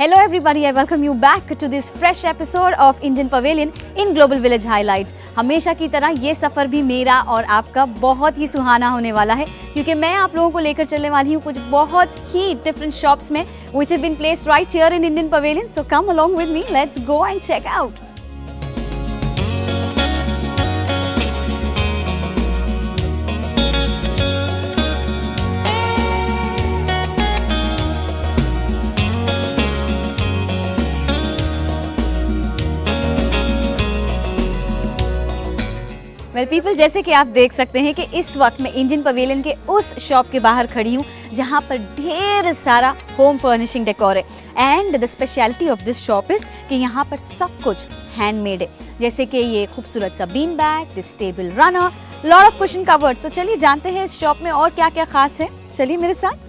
Hello everybody, I welcome you back to this fresh episode of Indian Pavilion in Global Village Highlights। हमेशा की तरह ये सफ़र भी मेरा और आपका बहुत ही सुहाना होने वाला है क्योंकि मैं आप लोगों को लेकर चलने वाली हूँ कुछ बहुत ही डिफरेंट शॉप्स में which have been placed right here in Indian Pavilion। So come along with me, let's go and check out। Well people, जैसे कि आप देख सकते हैं कि इस वक्त मैं इंडियन पवेलियन के उस शॉप के बाहर खड़ी हूँ जहाँ पर ढेर सारा होम फर्निशिंग डेकोर है। And the speciality of this shop is कि यहाँ पर सब कुछ हैंडमेड है, जैसे कि ये खूबसूरत सा bean bag, this table runner, lot of cushion covers. तो चलिए जानते हैं इस शॉप में और क्या क्या खास है, चलिए मेरे साथ।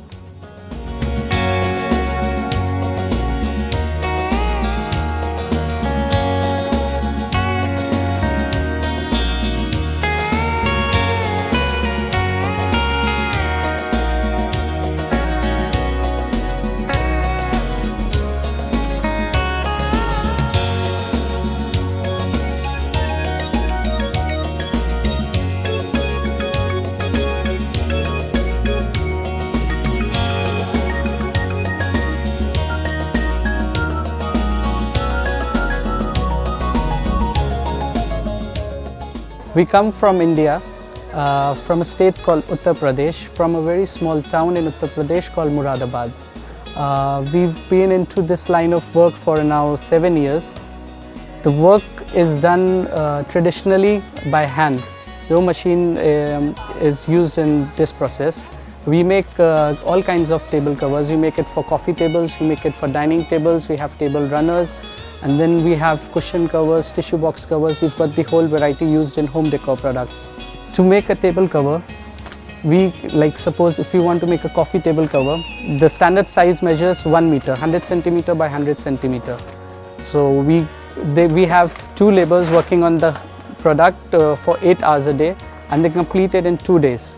We come from India, from a state called Uttar Pradesh, from a very small town in Uttar Pradesh called Muradabad. We've been into this line of work for now 7 years. The work is done traditionally by hand. No machine is used in this process. We make all kinds of table covers. We make it for coffee tables, we make it for dining tables, we have table runners, and then we have cushion covers, tissue box covers. We've got the whole variety used in home decor products. To make a table cover, suppose if you want to make a coffee table cover, the standard size measures 1 meter, 100 centimeter by 100 centimeter. So we have 2 laborers working on the product for 8 hours a day, and they complete it in 2 days.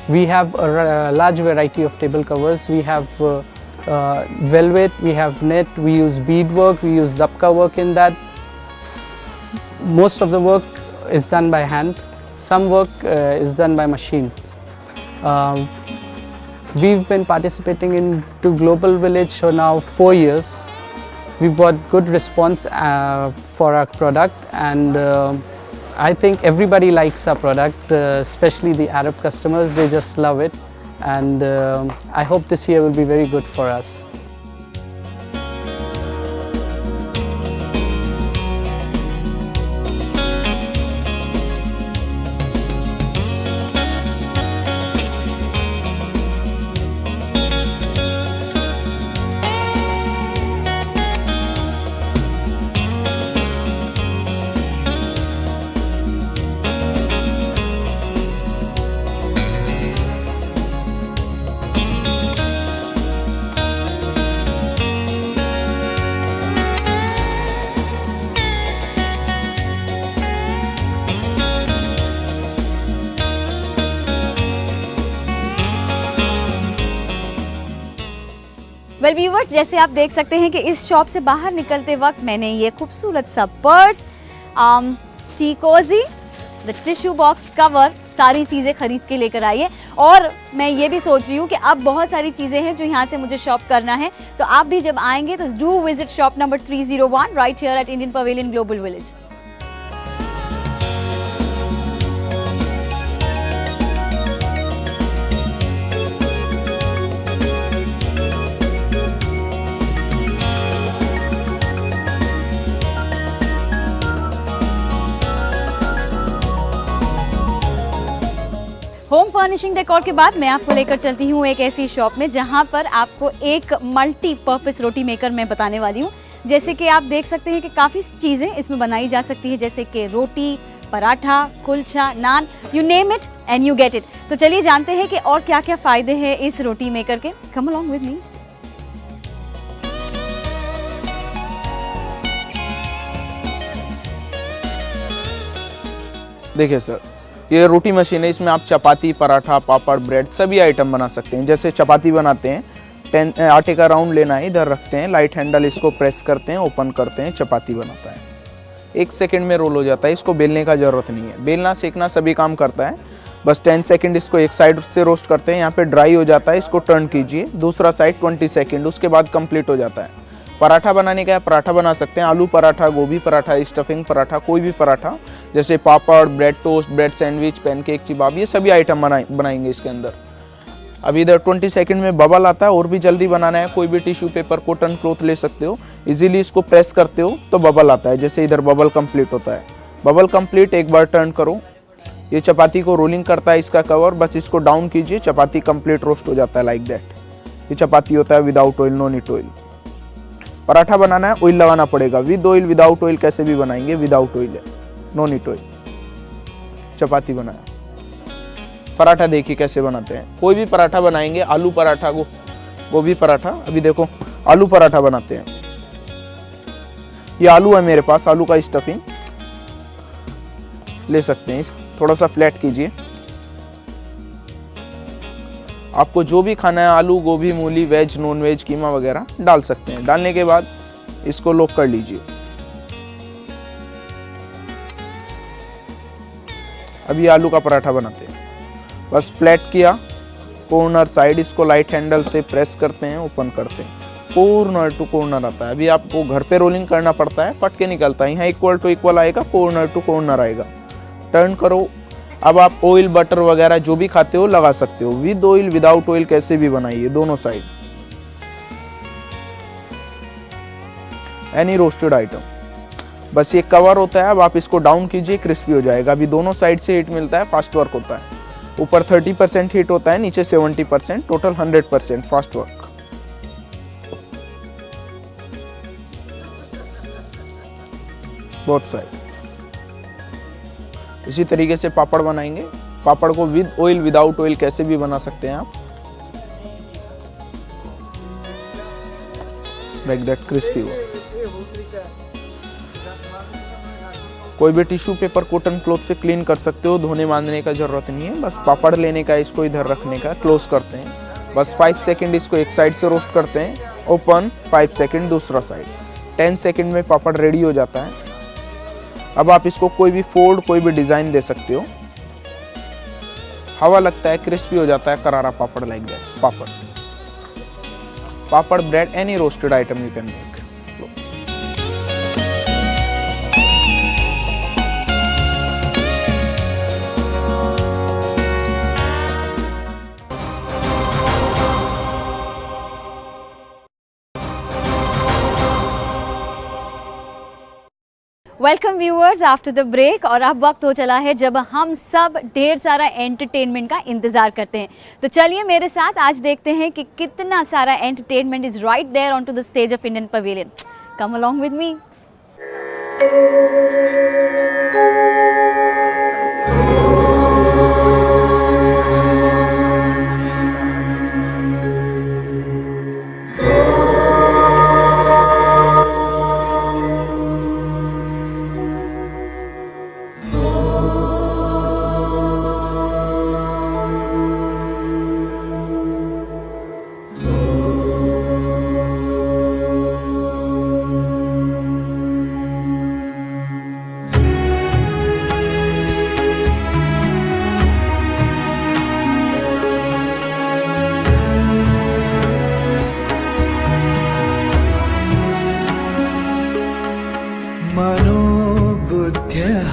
We have a large variety of table covers. We have velvet, we have net, we use beadwork, we use dabka work in that. Most of the work is done by hand. Some work is done by machine. We've been participating into Global Village for now 4 years. We've got good response for our product, and I think everybody likes our product, especially the Arab customers. They just love it. And I hope this year will be very good for us. Well viewers, जैसे आप देख सकते हैं कि इस shop से बाहर निकलते वक्त मैंने ये खूबसूरत सा purse, tea cosy, the tissue box cover, सारी चीज़ें खरीद के लेकर आई है। और मैं ये भी सोच रही हूँ कि अब बहुत सारी चीज़ें हैं जो यहाँ से मुझे शॉप करना है, तो आप भी जब आएंगे तो do visit shop number 301 right here eight Indian pavilion global village. Home furnishing decor के बाद मैं आपको लेकर चलती हूँ एक ऐसी शॉप में जहाँ पर आपको एक मल्टीपर्पस रोटी मेकर मैं बताने वाली हूँ। जैसे कि आप देख सकते हैं कि काफ़ी चीज़ें इसमें बनाई जा सकती है, जैसे कि रोटी, पराठा, कुलचा, नान, you name it and you get it. तो चलिए जानते हैं कि और क्या क्या फ़ायदे हैं इस रोटी मेकर के। कम अलोंग विद मी। देखिए सर, ये रोटी मशीन है, इसमें आप चपाती, पराठा, पापड़, ब्रेड सभी आइटम बना सकते हैं। जैसे चपाती बनाते हैं आटे का राउंड लेना है, इधर रखते हैं, लाइट हैंडल इसको प्रेस करते हैं, ओपन करते हैं, चपाती बनाता है। 1 सेकंड में रोल हो जाता है, इसको बेलने का ज़रूरत नहीं है। बेलना सेकना सभी काम करता है, बस 10 सेकंड इसको एक साइड से रोस्ट करते हैं, यहाँ पे ड्राई हो जाता है, इसको टर्न कीजिए, दूसरा साइड 20 सेकंड, उसके बाद कंप्लीट हो जाता है। पराठा बनाने का है, पराठा बना सकते हैं, आलू पराठा, गोभी पराठा, स्टफिंग पराठा, कोई भी पराठा, जैसे पापड़, bread toast, bread sandwich, pancake, चिबाब, ये सभी आइटम बनाएंगे इसके अंदर। अभी इधर 20 सेकंड में बबल आता है, और भी जल्दी बनाना है, कोई भी टिश्यू पेपर, कॉटन क्लॉथ ले सकते हो, इजीली इसको प्रेस करते हो तो बबल आता है, जैसे इधर बबल कंप्लीट होता है। बबल कंप्लीट, एक बार टर्न करो, ये चपाती को रोलिंग करता है इसका कवर, बस इसको डाउन कीजिए, चपाती कंप्लीट रोस्ट हो जाता है लाइक दैट। ये चपाती होता है without oil, no need oil. पराठा बनाना है, ऑयल लगाना पड़ेगा, विद ऑयल विदाउट ऑयल कैसे भी बनाएंगे, विदाउट ऑयल है, नो नीड ऑयल। चपाती बनाया, पराठा देखिए कैसे बनाते हैं, कोई भी पराठा बनाएंगे, आलू पराठा, गोभी पराठा, अभी देखो आलू पराठा बनाते हैं। ये आलू है मेरे पास, आलू का स्टफिंग ले सकते हैं, इस थोड़ा सा फ्लैट कीजिए, आपको जो भी खाना है, आलू, गोभी, मूली, वेज, नॉन वेज, कीमा वगैरह डाल सकते हैं। डालने के बाद इसको लॉक कर लीजिए। अभी आलू का पराठा बनाते हैं, बस फ्लैट किया, कॉर्नर साइड, इसको लाइट हैंडल से प्रेस करते हैं, ओपन करते हैं, कॉर्नर टू कॉर्नर आता है। अभी आपको घर पे रोलिंग करना पड़ता है, फट के निकलता है, यहाँ इक्वल टू इक्वल आएगा, कॉर्नर टू कॉर्नर आएगा। टर्न करो, अब आप ऑयल, बटर वगैरह जो भी खाते हो लगा सकते हो, विद ऑयल विदाउट ऑयल कैसे भी बनाइए, दोनों साइड, एनी रोस्टेड आइटम। बस ये कवर होता है, अब आप इसको डाउन कीजिए, क्रिस्पी हो जाएगा। अभी दोनों साइड से हीट मिलता है, फास्ट वर्क होता है, ऊपर 30% हीट होता है, नीचे 70%, total 100% fast work. Both side. इसी तरीके से पापड़ बनाएंगे, पापड़ को विद ऑयल विदाउट ऑयल कैसे भी बना सकते हैं आप, लाइक दैट, क्रिस्पी हो। कोई भी टिश्यू पेपर, कॉटन क्लॉथ से क्लीन कर सकते हो, धोने बांधने का जरूरत नहीं है, बस पापड़ लेने का, इसको इधर रखने का, क्लोज करते हैं, बस 5 सेकंड इसको एक साइड से रोस्ट करते हैं, ओपन, 5 सेकंड दूसरा साइड, 10 सेकंड में पापड़ रेडी हो जाता है। अब आप इसको कोई भी फोल्ड, कोई भी डिजाइन दे सकते हो, हवा लगता है, क्रिस्पी हो जाता है, करारा पापड़ like that. Papad, bread, any roasted item you can make. Welcome viewers after the break, और अब वक्त हो चला है जब हम सब ढेर सारा एंटरटेनमेंट का इंतजार करते हैं। तो चलिए मेरे साथ आज देखते हैं कि कितना सारा entertainment is right there on to the stage of Indian pavilion. Come along with me.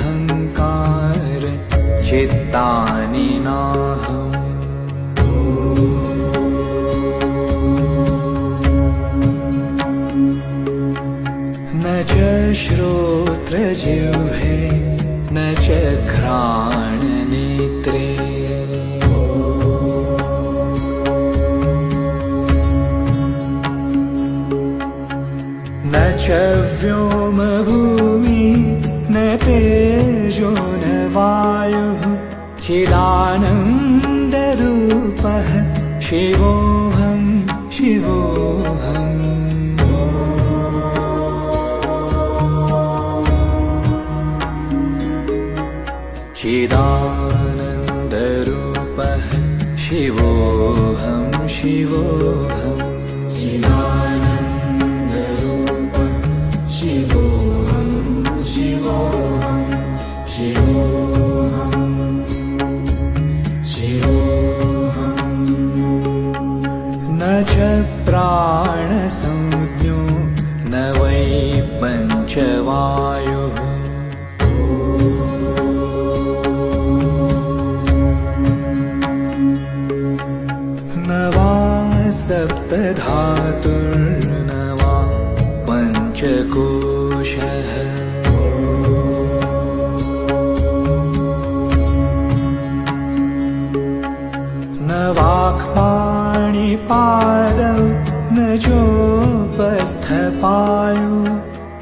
मनोबुद्ध्यहंकार चित्तानि नाहम् न च श्रोत्रजिह्वे न च घ्राणनेत्रे न च व्योमभूमि न तेजो न वायुः चिदानन्दरूपः शिवोऽहं शिवोऽहम् चिदानन्दरूपः शिवोऽहं शिवोऽहम्। चिदानन्दरूप शिवोऽहं शिवोऽहं शिवोऽहं शिवोऽहं न च प्राणसंज्ञो न वै पञ्चवायुः न वा सप्तधातुर्न वा पञ्चकोशः न वाक्पाणिपादौ न चोपस्थपायु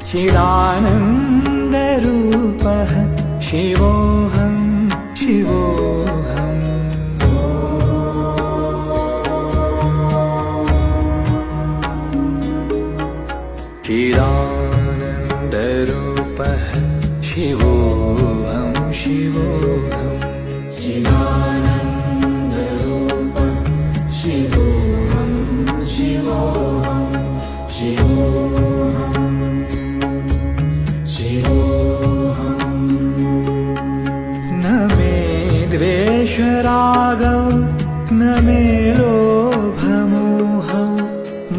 चिदानन्दरूपः शिवोऽहं शिवोऽहम् चिदानन्दरूपः शिवोऽहं शिवोऽहं चिदानन्दरूप शिवोऽहं शिवोऽहं शिवोऽहं शिवोऽहं न मे द्वेषरागौ न मे लोभमोहौ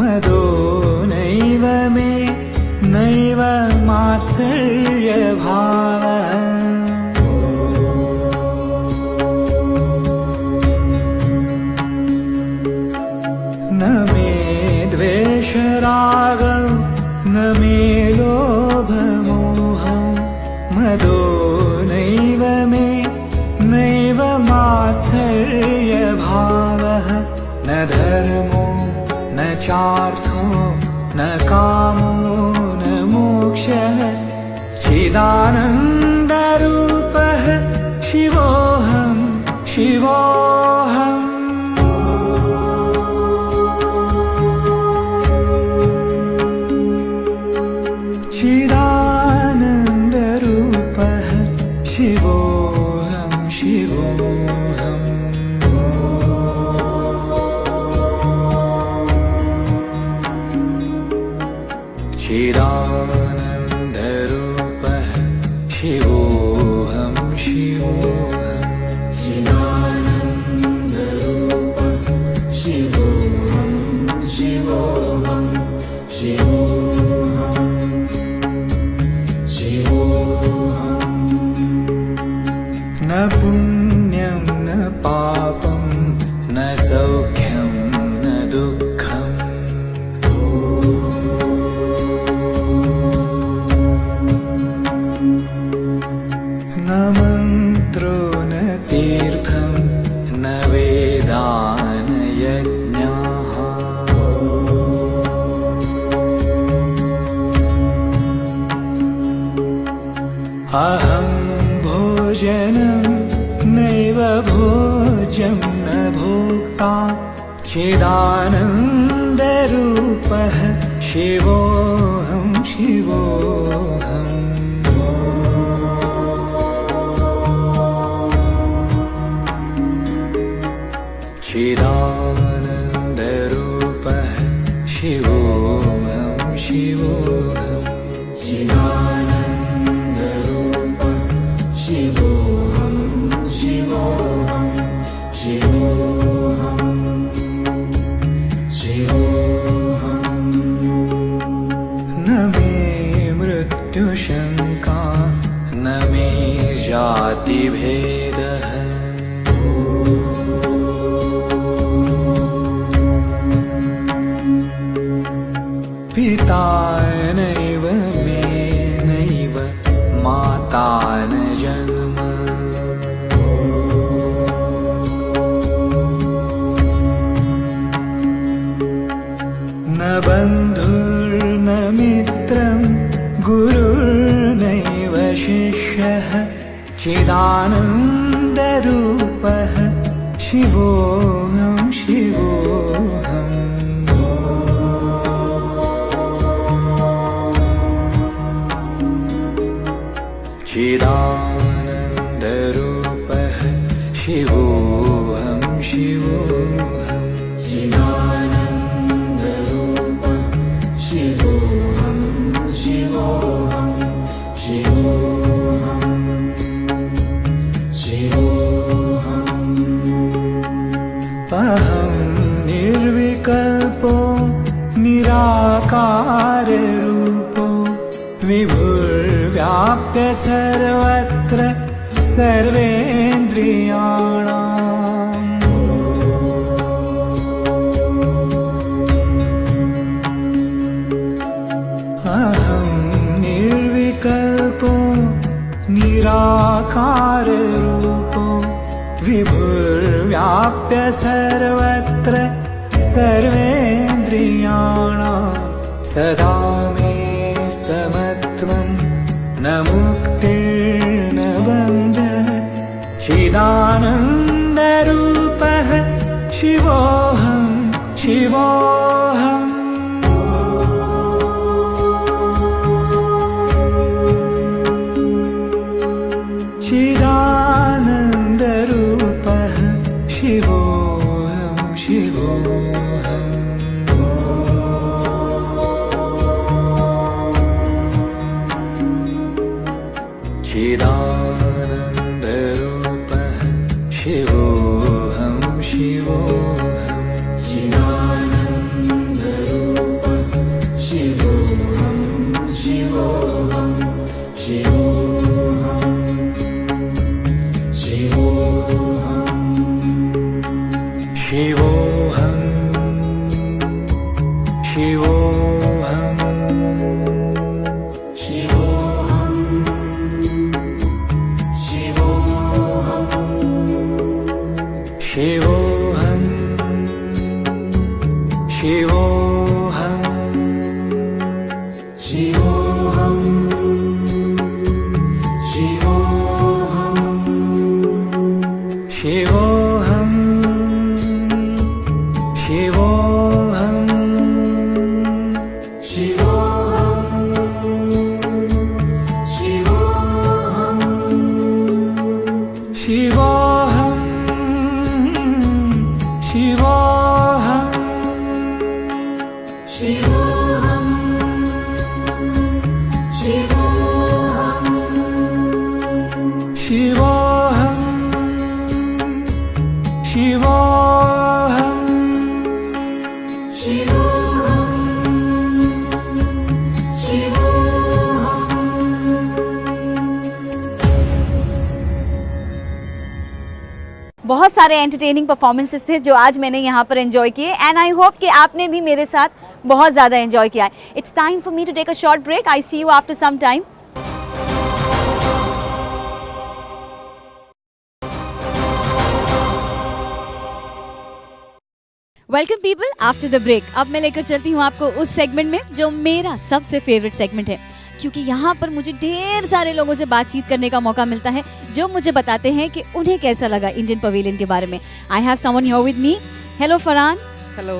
मदो नैव मे नैव मात्सर्यभावः न मे द्वेषरागौ न मे लोभमोहौ मदो नैव मे नैव मात्सर्यभावः न धर्मो न चार्थो न कामो न मोक्षः चिदानन्दरूपः शिवोऽहं शिवोऽहम् चिदानन्दरूपः शिवोऽहं शिवोऽहम् चिदानन्दरूपः शिवोऽहं शिवोऽहं चिदानन्दरूप शिवोऽहं शिवोऽहं शिवोऽहं शिवोऽहं न पुण्यं न पापं न सौख्यं न दुःखम् न मन्त्रो न तीर्थं न वेदा न यज्ञाः अहं भोजनं नैव भोज्यं न भोक्ता चिदानन्दरूपः शिवोऽहं शिवोऽहम् चिदानन्दरूपः शिवोऽहं शिवोऽहं चिदानन्दरूप शिवोऽहं शिवोऽहं शिवोऽहं शिवोऽहं न मे मृत्युशङ्का न मे जातिभेदः पिता नैव मे नैव माता न जन्म न बन्धुर्न मित्रं गुरुर्नैव शिष्यः चिदानन्दरूपः शिवोऽहं शिवोऽहम् चिदानन्दरूपः शिवोऽहं शिवोऽहं चिदानन्दरूप अहं निर्विकल्पो निराकाररूपो विभुर्व्याप्य सर्वत्र सर्वेन्द्रियाणाम् अहं निर्विकल्पो निराकाररूपो विभुर्व्याप्य सर्वत्र सर्वेन्द्रियाणां सदा मे समत्वं न मुक्तिर्न बन्धः चिदानन्दरूपः शिवोऽहं शिवोऽहम् चिदानन्दरूपः शिवोऽहं शिवोऽहम् चिदानन्दरूपः शिवोऽहं शिवोऽहं चिदानन्दरूपः शिवोऽहं शिवोऽहं शिवोऽहं शिवोऽहं शिवोऽहं शिवोऽहं शिवोऽहं शिवोऽहं शिवोऽहं शिवोऽहं शिवोऽहं बहुत सारे एंटरटेनिंग परफॉर्मेंसेस थे जो आज मैंने यहाँ पर एंजॉय किए एंड आई होप कि आपने भी मेरे साथ बहुत ज़्यादा एंजॉय किया है. It's time for me to take a short break. I see you after some time. Welcome people after the break. अब मैं लेकर चलती हूँ आपको उस सेगमेंट में जो मेरा सबसे फेवरेट सेगमेंट है, क्योंकि यहाँ पर मुझे ढेर सारे लोगों से बातचीत करने का मौका मिलता है जो मुझे बताते हैं कि उन्हें कैसा लगा इंडियन पवेलियन के बारे में. I have someone here with me. Hello Farhan. Hello.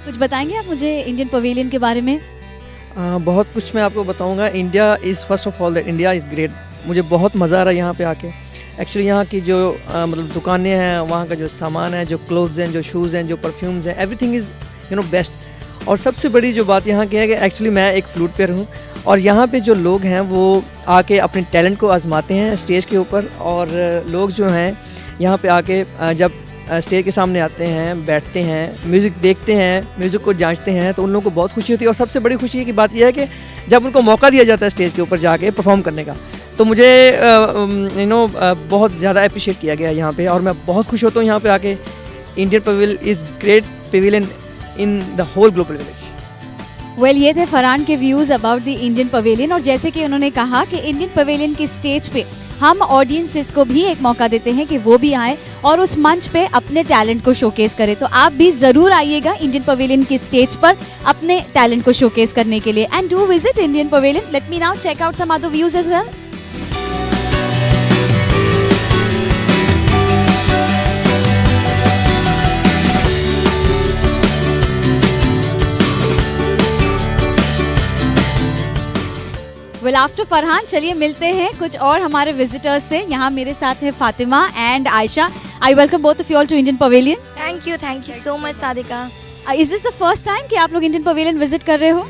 कुछ बताएंगे आप मुझे इंडियन पवेलियन के बारे में? बहुत कुछ मैं आपको बताऊंगा. India is first of all that India is great. मुझे बहुत मज़ा आ रहा है यहाँ पे आके. एक्चुअली यहाँ की जो मतलब दुकानें हैं, वहाँ का जो सामान है, जो क्लोथ्स हैं, जो शूज़ हैं, जो परफ्यूम्स हैं, एवरीथिंग इज़ बेस्ट. और सबसे बड़ी जो बात यहाँ की है कि एक्चुअली मैं एक फ्लूट प्लेयर हूँ और यहाँ पे जो लोग हैं वो आके अपने टैलेंट को आजमाते हैं स्टेज के ऊपर. और लोग जो हैं यहाँ पे आके जब स्टेज के सामने आते हैं, बैठते हैं, म्यूज़िक देखते हैं, म्यूज़िक को जांचते हैं, तो उन लोगों को बहुत खुशी होती है. और सबसे बड़ी खुशी की बात यह है कि जब उनको मौका दिया जाता है स्टेज के ऊपर जाके परफॉर्म करने का, तो मुझे बहुत ज़्यादा अप्रिशिएट किया गया है यहाँ पे. और मैं बहुत खुश होता हूँ यहाँ पे आके. Indian pavilion is great pavilion in the whole global village. Well, ये थे फरहान के views about the Indian pavilion. और जैसे कि उन्होंने कहा कि इंडियन पवेलियन की स्टेज पे हम ऑडियंसेस को भी एक मौका देते हैं कि वो भी आए और उस मंच पे अपने टैलेंट को शोकेस करें. तो आप भी ज़रूर आइएगा इंडियन पवेलियन की स्टेज पर अपने टैलेंट को शोकेस करने के लिए. And do visit Indian pavilion. Let me now check out some other views as well. Well, after Farhan चलिए मिलते हैं कुछ और हमारे विजिटर्स से. यहाँ मेरे साथ है Fatima and Ayesha. I welcome both of you all to Indian pavilion. Thank you so much Sadika. Is this the first time कि आप लोग इंडियन पवेलियन विजिट कर रहे हो?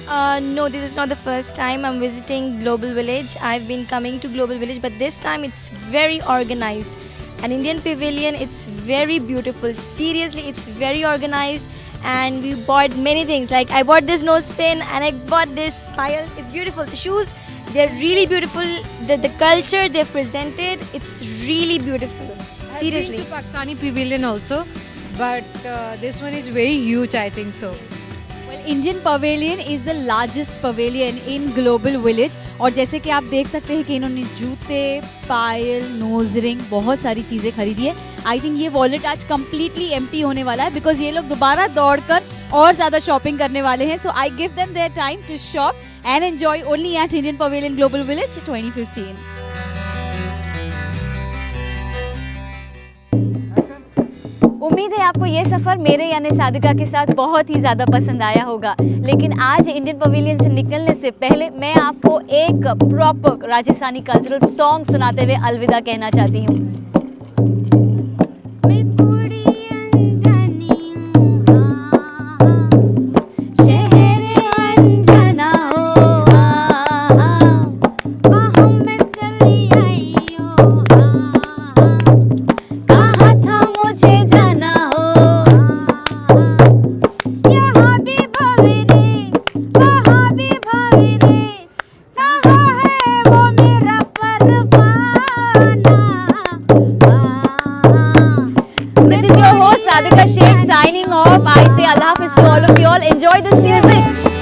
No, this is not the first time I'm visiting Global Village. I've been coming to Global Village, but this time it's very organized An Indian pavilion, it's very beautiful. Seriously, it's very organized, and we bought many things. Like I bought this nose pin and I bought this pile. It's beautiful. The shoes, they're really beautiful. The culture they've presented, it's really beautiful. Seriously. I've been to Pakistani pavilion also, but this one is very huge, I think so. Well, Indian Pavilion is the largest pavilion in Global Village और जैसे कि आप देख सकते हैं कि इन्होंने जूते, पायल, नोज रिंग, बहुत सारी चीज़ें खरीदी है. आई थिंक ये वॉलेट आज कम्प्लीटली एम्प्टी होने वाला है बिकॉज ये लोग दोबारा दौड़कर और ज़्यादा शॉपिंग करने वाले हैं. So I give them their time to shop and enjoy only at Indian pavilion global village 2015. उम्मीद है आपको ये सफ़र मेरे यानी सादिका के साथ बहुत ही ज़्यादा पसंद आया होगा. लेकिन आज इंडियन पवेलियन से निकलने से पहले मैं आपको एक प्रॉपर राजस्थानी कल्चरल सॉन्ग सुनाते हुए अलविदा कहना चाहती हूँ. This is your host Sadika Sheikh signing off. I say Allah Hafiz to all of you all. Enjoy this music.